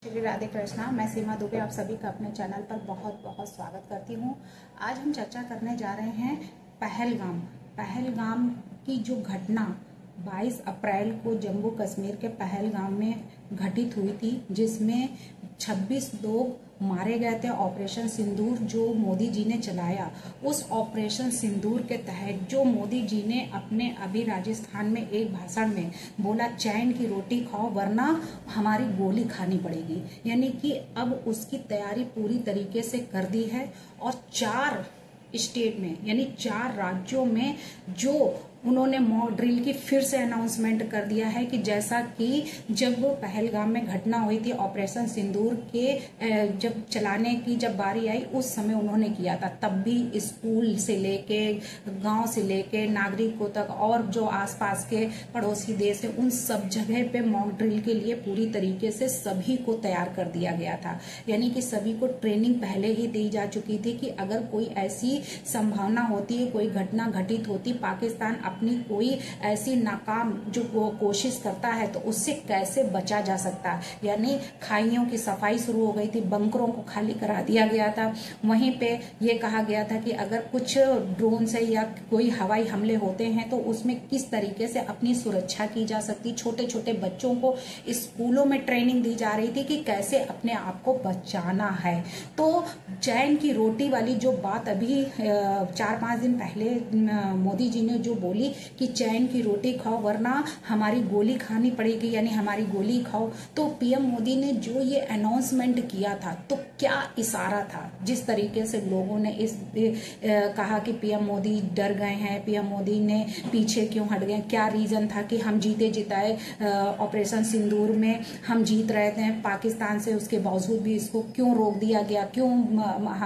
श्री राधे कृष्णा। मैं सीमा दुबे आप सभी का अपने चैनल पर बहुत बहुत स्वागत करती हूँ। आज हम चर्चा करने जा रहे हैं पहलगाम की जो घटना 22 अप्रैल को जम्मू कश्मीर के पहलगाम में घटित हुई थी, जिसमें 26 लोग मारे गए थे। ऑपरेशन सिंदूर जो मोदी जी ने चलाया, उस ऑपरेशन सिंदूर के तहत जो मोदी जी ने अपने अभी राजस्थान में एक भाषण में बोला, चैन की रोटी खाओ वरना हमारी गोली खानी पड़ेगी, यानी कि अब उसकी तैयारी पूरी तरीके से कर दी है। और 4 स्टेट में यानी 4 राज्यों में जो उन्होंने मॉक ड्रिल की फिर से अनाउंसमेंट कर दिया है कि जैसा कि जब पहलगाम में घटना हुई थी ऑपरेशन सिंदूर के जब चलाने की जब बारी आई, उस समय उन्होंने किया था। तब भी स्कूल से लेके गांव से लेके नागरिकों तक और जो आसपास के पड़ोसी देश है, उन सब जगह पे मॉक ड्रिल के लिए पूरी तरीके से सभी को तैयार कर दिया गया था। यानी कि सभी को ट्रेनिंग पहले ही दी जा चुकी थी कि अगर कोई ऐसी संभावना होती है, कोई घटना घटित होती, पाकिस्तान अपनी कोई ऐसी नाकाम जो कोशिश करता है तो उससे कैसे बचा जा सकता है। यानी खाइयों की सफाई शुरू हो गई थी, बंकरों को खाली करा दिया गया था। वहीं पे ये कहा गया था कि अगर कुछ ड्रोन से या कोई हवाई हमले होते हैं तो उसमें किस तरीके से अपनी सुरक्षा की जा सकती। छोटे छोटे बच्चों को स्कूलों में ट्रेनिंग दी जा रही थी कि कैसे अपने आप को बचाना है। तो चैन की रोटी वाली जो बात अभी 4-5 दिन पहले मोदी जी ने जो बोली कि चैन की रोटी खाओ वरना हमारी गोली खानी पड़ेगी, यानी हमारी गोली खाओ, तो पीएम मोदी ने जो ये अनाउंसमेंट किया था, तो क्या इशारा था। जिस तरीके से लोगों ने कहा कि पीएम मोदी डर गए हैं, पीएम मोदी ने पीछे क्यों हट गए, क्या रीजन था कि हम जीते जिताए ऑपरेशन सिंदूर में हम जीत रहे थे पाकिस्तान से, उसके बावजूद भी इसको क्यों रोक दिया गया, क्यों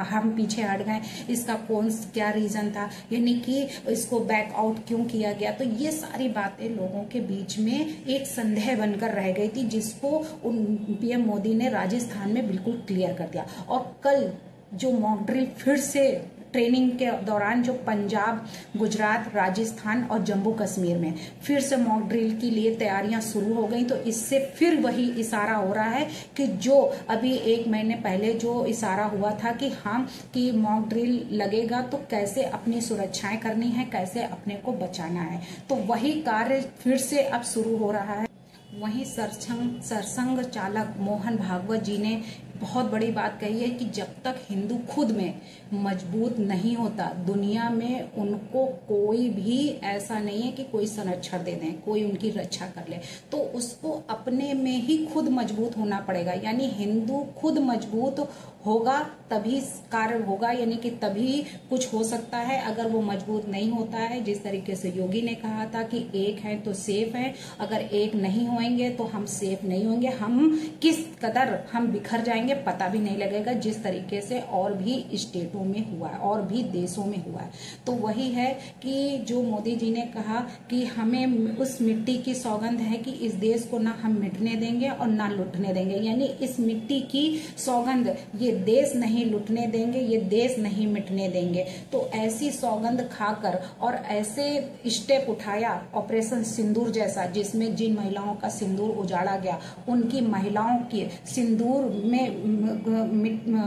हम पीछे हट गए, इसका क्या रीजन था, यानी कि इसको बैक आउट क्यों किया गया। तो ये सारी बातें लोगों के बीच में एक संदेह बनकर रह गई थी, जिसको पीएम मोदी ने राजस्थान में बिल्कुल क्लियर कर दिया। और कल जो मॉक ड्रिल फिर से ट्रेनिंग के दौरान जो पंजाब, गुजरात, राजस्थान और जम्मू कश्मीर में फिर से मॉक ड्रिल के लिए तैयारियां शुरू हो गई, तो इससे फिर वही इशारा हो रहा है कि जो अभी 1 महीने पहले जो इशारा हुआ था कि मॉक ड्रिल लगेगा तो कैसे अपनी सुरक्षाएं करनी है, कैसे अपने को बचाना है, तो वही कार्य फिर से अब शुरू हो रहा है। वहीं सरसंघ चालक मोहन भागवत जी ने बहुत बड़ी बात कही है कि जब तक हिंदू खुद में मजबूत नहीं होता, दुनिया में उनको कोई भी ऐसा नहीं है कि कोई संरक्षण दे दें, कोई उनकी रक्षा कर ले, तो उसको अपने में ही खुद मजबूत होना पड़ेगा। यानी हिंदू खुद मजबूत होगा तभी कार्य होगा, यानी कि तभी कुछ हो सकता है। अगर वो मजबूत नहीं होता है, जिस तरीके से योगी ने कहा था कि एक है तो सेफ है, अगर एक नहीं होंगे तो हम सेफ नहीं होंगे, हम किस कदर हम बिखर जाएंगे पता भी नहीं लगेगा, जिस तरीके से और भी स्टेटों में हुआ है और भी देशों में हुआ है। तो वही है कि जो मोदी जी ने कहा कि हमें उस मिट्टी की सौगंध है कि इस देश को ना हम मिटने देंगे और ना लुटने देंगे, यानी इस मिट्टी की सौगंध, ये देश नहीं लुटने देंगे, ये देश नहीं मिटने देंगे। तो ऐसी सौगंध खाकर और ऐसे स्टेप उठाया ऑपरेशन सिंदूर जैसा, जिसमें जिन महिलाओं का सिंदूर उजाड़ा गया, उनकी महिलाओं की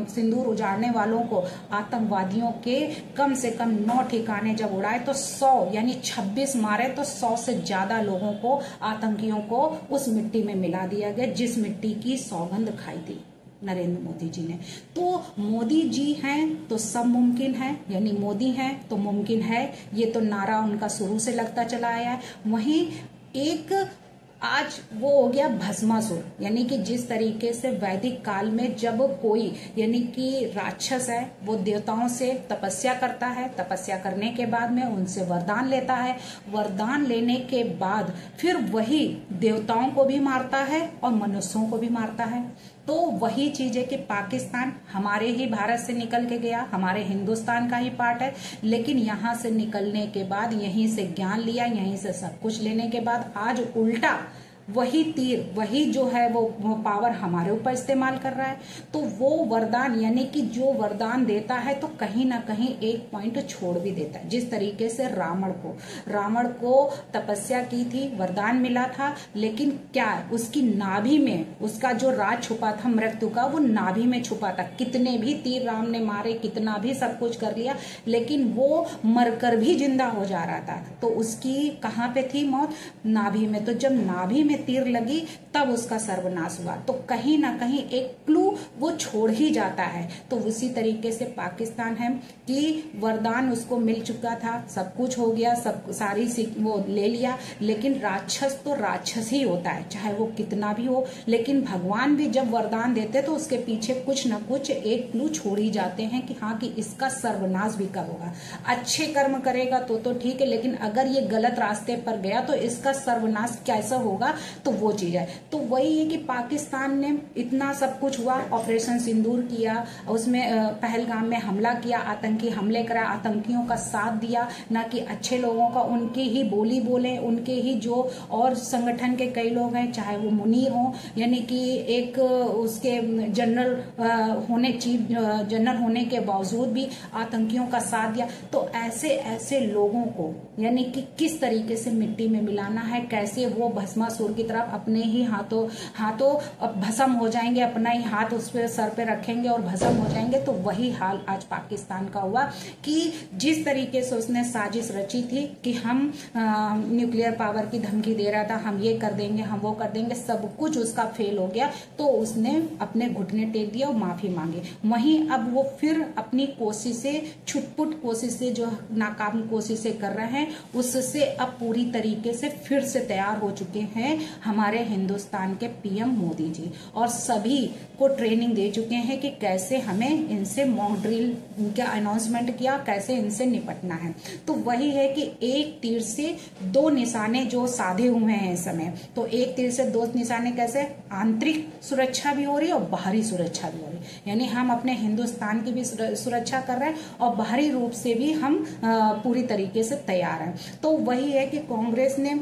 सिंदूर उजाड़ने वालों को आतंकवादियों के कम से कम 9 ठिकाने जब उड़ाए तो 100 यानी 26 मारे, तो 100 से ज्यादा लोगों को, आतंकियों को उस मिट्टी में मिला दिया गया, जिस मिट्टी की सौगंध खाई थी नरेंद्र मोदी जी ने। तो मोदी जी हैं तो सब मुमकिन है, यानी मोदी हैं तो मुमकिन है, ये तो नारा उनका शुरू से लगता चला आया है। वहीं एक आज वो हो गया भस्मासुर, यानी कि जिस तरीके से वैदिक काल में जब कोई यानी कि राक्षस है वो देवताओं से तपस्या करता है, तपस्या करने के बाद में उनसे वरदान लेता है, वरदान लेने के बाद फिर वही देवताओं को भी मारता है और मनुष्यों को भी मारता है। तो वही चीज है कि पाकिस्तान हमारे ही भारत से निकल के गया, हमारे हिंदुस्तान का ही पार्ट है, लेकिन यहाँ से निकलने के बाद, यहीं से ज्ञान लिया, यहीं से सब कुछ लेने के बाद आज उल्टा वही तीर, वही जो है वो पावर हमारे ऊपर इस्तेमाल कर रहा है। तो वो वरदान, यानी कि जो वरदान देता है तो कहीं ना कहीं एक पॉइंट छोड़ भी देता है। जिस तरीके से रावण को तपस्या की थी, वरदान मिला था, लेकिन क्या उसकी नाभि में उसका जो राज छुपा था मृत्यु का, वो नाभि में छुपा था। कितने भी तीर राम ने मारे, कितना भी सब कुछ कर लिया, लेकिन वो मरकर भी जिंदा हो जा रहा था। तो उसकी कहाँ पे थी मौत? नाभि में। तो जब नाभि में तीर लगी तब उसका सर्वनाश हुआ। तो कहीं ना कहीं एक क्लू वो छोड़ ही जाता है। तो उसी तरीके से पाकिस्तान है कि वरदान उसको मिल चुका था, सब कुछ हो गया, सब सारी वो ले लिया, लेकिन राक्षस तो राक्षस ही होता है, चाहे वो कितना भी हो। लेकिन भगवान भी जब वरदान देते तो उसके पीछे कुछ न कुछ एक क्लू छोड़ ही जाते हैं कि हाँ, कि इसका सर्वनाश भी कब होगा। अच्छे कर्म करेगा तो ठीक है, लेकिन अगर ये गलत रास्ते पर गया तो इसका सर्वनाश कैसा होगा, तो वो चीज है। तो वही है कि पाकिस्तान ने इतना सब कुछ हुआ, ऑपरेशन सिंदूर किया, उसमें पहलगाम में हमला किया, आतंकी हमले करा, आतंकियों का साथ दिया, ना कि अच्छे लोगों का। उनकी ही बोली बोले, उनके ही जो और संगठन के कई लोग हैं, चाहे वो मुनीर हो, यानी कि एक उसके जनरल चीफ जनरल होने के बावजूद भी आतंकियों का साथ दिया। तो ऐसे ऐसे लोगों को यानी कि किस तरीके से मिट्टी में मिलाना है, कैसे वो भस्मासुर की तरफ अपने ही हाथों भस्म हो जाएंगे, अपना ही हाथ उस पे सर पे रखेंगे और भस्म हो जाएंगे। तो वही हाल आज पाकिस्तान का हुआ कि जिस तरीके से उसने साजिश रची थी कि हम न्यूक्लियर पावर की धमकी दे रहा था, हम ये कर देंगे, हम वो कर देंगे, सब कुछ उसका फेल हो गया। तो उसने अपने घुटने टेक दिया और माफी मांगी। वहीं अब वो फिर अपनी कोशिशें, छुटपुट कोशिशें, जो नाकाम कोशिशें कर रहे हैं, उससे अब पूरी तरीके से फिर से तैयार हो चुके हैं हमारे हिंदुस्तान के पीएम मोदी जी, और सभी को ट्रेनिंग दे चुके हैं कि कैसे हमें इनसे मॉक ड्रिल का अनाउंसमेंट किया, कैसे इनसे निपटना है। तो वही है कि एक तीर से दो निशाने जो साधे हुए हैं इस समय। तो एक तीर से दो निशाने कैसे? आंतरिक सुरक्षा भी हो रही है और बाहरी सुरक्षा भी हो रही है, यानी हम अपने हिंदुस्तान की भी सुरक्षा कर रहे हैं और बाहरी रूप से भी हम पूरी तरीके से तैयार हैं। तो वही है कि कांग्रेस ने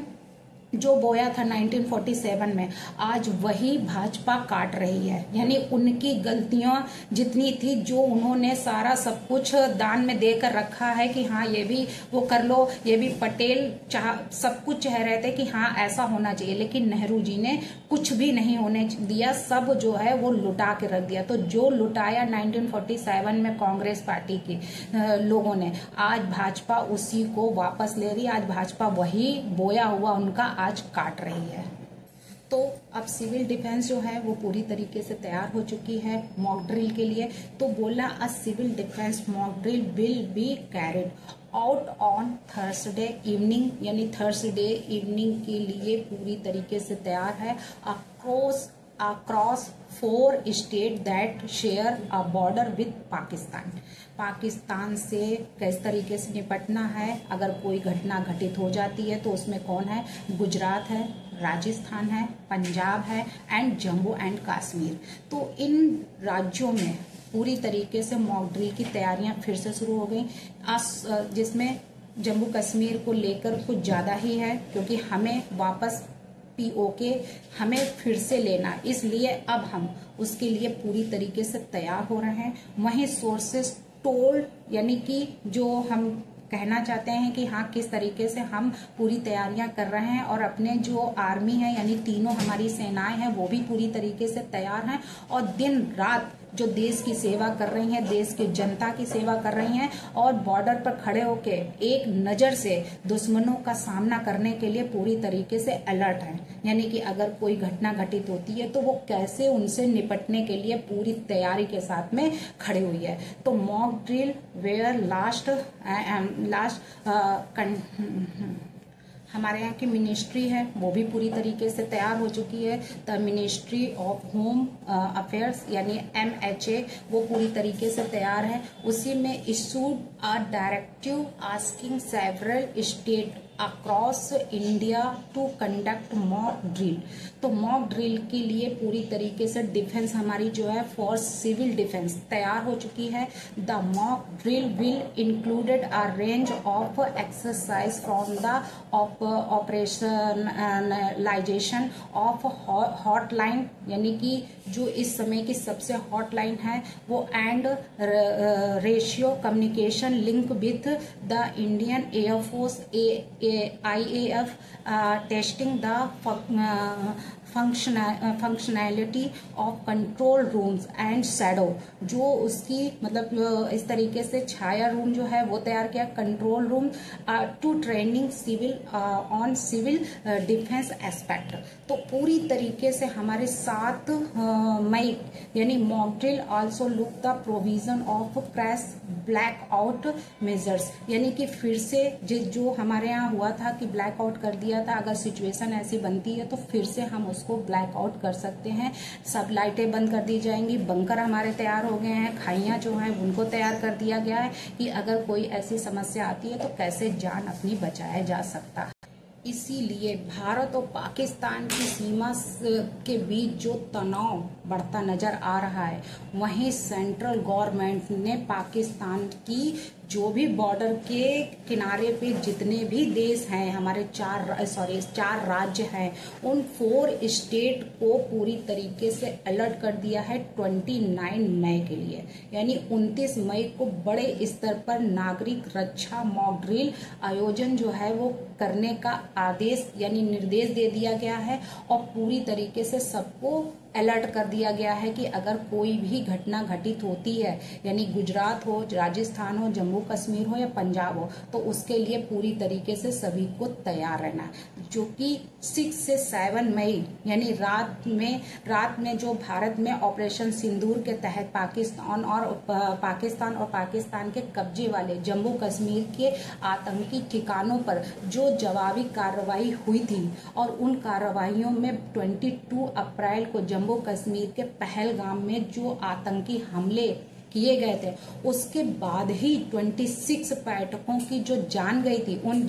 जो बोया था 1947 में, आज वही भाजपा काट रही है। यानी उनकी गलतियां जितनी थी, जो उन्होंने सारा सब कुछ दान में देकर रखा है कि हाँ ये भी वो कर लो, ये भी पटेल सब कुछ चाह रहे थे कि हाँ ऐसा होना चाहिए, लेकिन नेहरू जी ने कुछ भी नहीं होने दिया, सब जो है वो लुटा के रख दिया। तो जो लुटाया 1947 में कांग्रेस पार्टी के लोगों ने, आज भाजपा उसी को वापस ले रही है। आज भाजपा वही बोया हुआ उनका आज काट रही है। तो अब सिविल डिफेंस जो है वो पूरी तरीके से तैयार हो चुकी है मॉक ड्रिल के लिए। तो बोला a civil defence mock drill will be carried out on Thursday evening, यानी थर्सडे इवनिंग के लिए पूरी तरीके से तैयार है। across 4 state that share a border with Pakistan. Pakistan से किस तरीके से निपटना है, अगर कोई घटना घटित हो जाती है तो उसमें कौन है? गुजरात है, राजस्थान है, पंजाब है एंड जम्मू एंड कश्मीर। तो इन राज्यों में पूरी तरीके से मॉक ड्रिल की तैयारियां फिर से शुरू हो गई, जिसमें जम्मू कश्मीर को लेकर कुछ ज्यादा ही है, क्योंकि हमें वापस पीओके हमें फिर से लेना, इसलिए अब हम उसके लिए पूरी तरीके से तैयार हो रहे हैं। वहीं सोर्सेस टोल्ड, यानी कि जो हम कहना चाहते हैं कि हाँ किस तरीके से हम पूरी तैयारियां कर रहे हैं, और अपने जो आर्मी है यानी तीनों हमारी सेनाएं हैं वो भी पूरी तरीके से तैयार हैं और दिन रात जो देश की सेवा कर रही हैं, देश की जनता की सेवा कर रही हैं, और बॉर्डर पर खड़े होके एक नजर से दुश्मनों का सामना करने के लिए पूरी तरीके से अलर्ट हैं। यानी कि अगर कोई घटना घटित होती है तो वो कैसे उनसे निपटने के लिए पूरी तैयारी के साथ में खड़ी हुई है। तो मॉक ड्रिल वेयर लास्ट हमारे यहाँ की मिनिस्ट्री है वो भी पूरी तरीके से तैयार हो चुकी है। The ministry of home affairs यानी MHA वो पूरी तरीके से तैयार है। उसी में issued a directive asking several state across India to conduct mock drill. तो मॉक ड्रिल के लिए पूरी तरीके से डिफेंस हमारी जो है फोर्स सिविल डिफेंस तैयार हो चुकी है। The mock drill will included a range of exercise from the operationalisation of hotline, यानी कि जो इस समय की सबसे हॉटलाइन है वो, and ratio communication link with the Indian air force IAF, testing the functionality of control rooms and shadow. जो उसकी मतलब इस तरीके से छाया रूम जो है वो तैयार किया, control room to training civil on civil defence aspect. तो पूरी तरीके से हमारे 7 मई यानी mock drill also look the provision of crash black out measures, यानी कि फिर से जो हमारे यहाँ हुआ था कि ब्लैक आउट कर दिया था, अगर सिचुएशन ऐसी बनती है तो फिर से हम उसको ब्लैक आउट कर सकते हैं। सब लाइटें बंद कर दी जाएंगी, बंकर हमारे तैयार हो गए हैं, खाइयां जो हैं उनको तैयार कर दिया गया है कि अगर कोई ऐसी समस्या आती है तो कैसे जान अपनी बचाया जा सकता है। इसीलिए भारत और पाकिस्तान की सीमा के बीच जो तनाव बढ़ता नजर आ रहा है, वहीं सेंट्रल गवर्नमेंट ने पाकिस्तान की जो भी बॉर्डर के किनारे पे जितने भी देश हैं, हमारे 4 राज्य हैं, उन 4 स्टेट को पूरी तरीके से अलर्ट कर दिया है 29 मई के लिए। यानी 29 मई को बड़े स्तर पर नागरिक रक्षा मॉक ड्रिल आयोजन जो है वो करने का आदेश यानी निर्देश दे दिया गया है, और पूरी तरीके से सबको अलर्ट कर दिया गया है कि अगर कोई भी घटना घटित होती है, यानी गुजरात हो, राजस्थान हो, जम्मू कश्मीर हो या पंजाब हो, तो उसके लिए पूरी तरीके से सभी को तैयार रहना है। जो कि 6 से 7 मई यानी रात में जो भारत में ऑपरेशन सिंदूर के तहत पाकिस्तान और पाकिस्तान के कब्जे वाले जम्मू कश्मीर के आतंकी ठिकानों पर जो जवाबी कार्रवाई हुई थी, और उन कार्रवाइयों में 22 अप्रैल को जम्मू कश्मीर के पहलगाम में जो आतंकी हमले किए गए थे, उसके बाद ही 26 पर्यटकों की जो जान गई थी, उन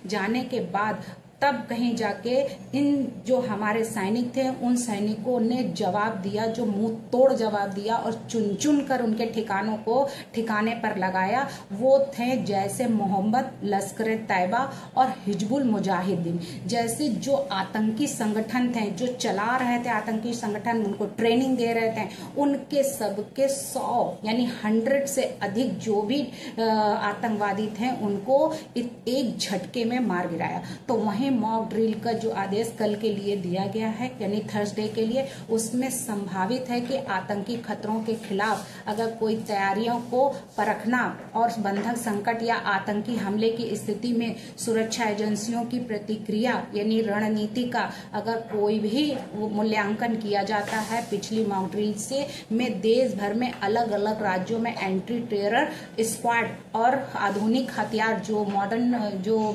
जाने के बाद तब कहीं जाके इन जो हमारे सैनिक थे उन सैनिकों ने जवाब दिया, जो मुंह तोड़ जवाब दिया और चुन चुन कर उनके ठिकानों को ठिकाने पर लगाया। वो थे जैसे मोहम्मद, लश्कर तैयबा और हिजबुल मुजाहिदीन जैसे जो आतंकी संगठन थे, जो चला रहे थे आतंकी संगठन, उनको ट्रेनिंग दे रहे थे, उनके सबके 100 यानी 100 से अधिक जो भी आतंकवादी थे उनको एक झटके में मार गिराया। तो वहीं मॉक ड्रिल का जो आदेश कल के लिए दिया गया है यानी थर्सडे के लिए, उसमें संभावित है कि आतंकी खतरों के खिलाफ अगर कोई तैयारियों को परखना और बंधक संकट या आतंकी हमले की स्थिति में सुरक्षा एजेंसियों की प्रतिक्रिया यानी रणनीति का अगर कोई भी मूल्यांकन किया जाता है पिछली मॉक ड्रिल से, में देश भर में अलग अलग राज्यों में एंटी टेरर स्क्वाड और आधुनिक हथियार जो मॉडर्न जो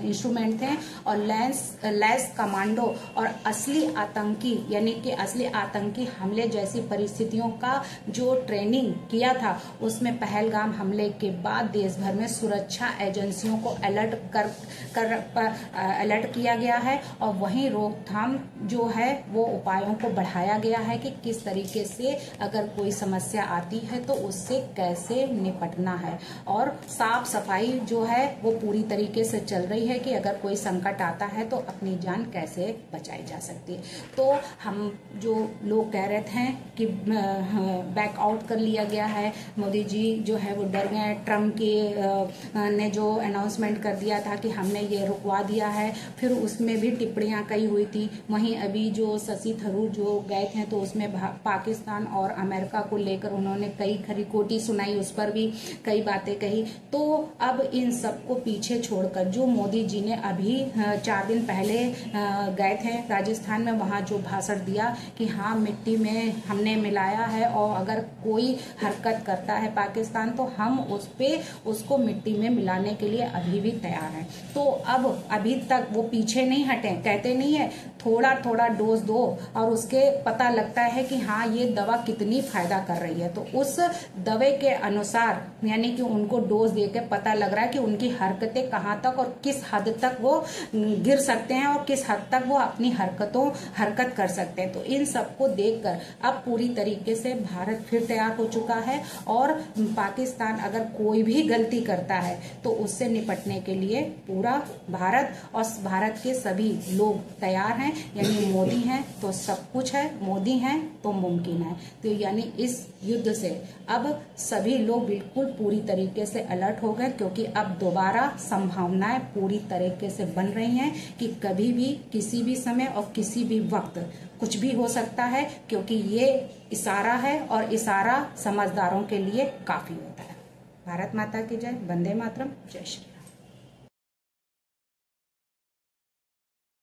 इंस्ट्रूमेंट थे और लैस कमांडो और असली आतंकी यानी कि असली आतंकी हमले जैसी परिस्थितियों का जो ट्रेनिंग किया था, उसमें पहलगाम हमले के बाद देश भर में सुरक्षा एजेंसियों को अलर्ट किया गया है। और वहीं रोकथाम जो है वो उपायों को बढ़ाया गया है कि किस तरीके से अगर कोई समस्या आती है तो उससे कैसे निपटना है, और साफ सफाई जो है वो पूरी तरीके से चल रही है कि अगर कोई संकट आता है तो अपनी जान कैसे बचाई जा सकती है। तो हम जो लोग कह रहे थे कि बैक आउट कर लिया गया है, मोदी जी जो है वो डर गए, ट्रम्प के ने जो अनाउंसमेंट कर दिया था कि हमने ये रुकवा दिया है, फिर उसमें भी टिप्पणियां कई हुई थी। वहीं अभी जो शशि थरूर जो गए थे तो उसमें पाकिस्तान और अमेरिका को लेकर उन्होंने कई खरी खोटी सुनाई, उस पर भी कई बातें कही। तो अब इन सबको पीछे छोड़कर जो मोदी जी ने अभी 4 दिन पहले गए थे राजस्थान में, वहाँ जो भाषण दिया कि हाँ मिट्टी में हमने मिलाया है और अगर कोई हरकत करता है पाकिस्तान तो हम उसको मिट्टी में मिलाने के लिए अभी भी तैयार हैं। तो अब अभी तक वो पीछे नहीं हटे, कहते नहीं है थोड़ा थोड़ा डोज दो और उसके पता लगता है कि हाँ ये दवा कितनी फायदा कर रही है। तो उस दवा के अनुसार यानी कि उनको डोज देके पता लग रहा है कि उनकी हरकतें कहाँ तक और किस हद तक वो गिर सकते हैं और किस हद तक वो अपनी हरकत कर सकते हैं। तो इन सबको देखकर अब पूरी तरीके से भारत फिर तैयार हो चुका है और पाकिस्तान अगर कोई भी गलती करता है तो उससे निपटने के लिए पूरा भारत और भारत के सभी लोग तैयार हैं। यानी मोदी हैं तो सब कुछ है, मोदी हैं तो मुमकिन है। तो यानी इस युद्ध से अब सभी लोग बिल्कुल पूरी तरीके से अलर्ट हो गए, क्योंकि अब दोबारा संभावनाएं पूरी तरीके से बन रही हैं कि कभी भी किसी भी समय और किसी भी वक्त कुछ भी हो सकता है, क्योंकि ये इशारा है और इशारा समझदारों के लिए काफी होता है। भारत माता की जय, वंदे मातरम, जय श्री।